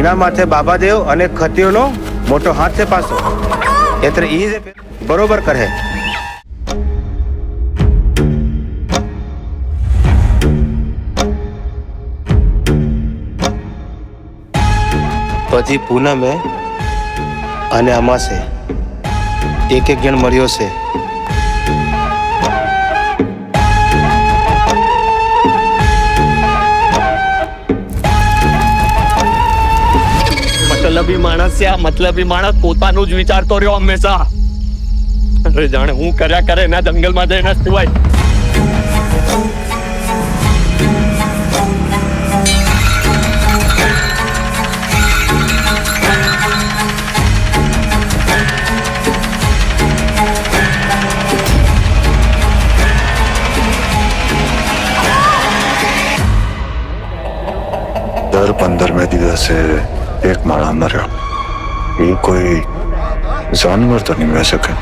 એના માથે બાબાદેવ અને ખતીઓનો મોટો હાથ છે પાછો એટલે ઈ બરોબર કરે. પછી પૂનમે અને અમાસે એક જણ મળ્યો છે. મતલબી માણસ છે આ મતલબી માણસ પોતાનું જ વિચારતો રહ્યો હંમેશા. અરે જાણે હું કર્યા કરે એના જંગલમાં જઈને સુવાય. દર 15મે દિવસે એક માણસ મર્યો. એ કોઈ જાનવર તો નહીં હોઈ શકે.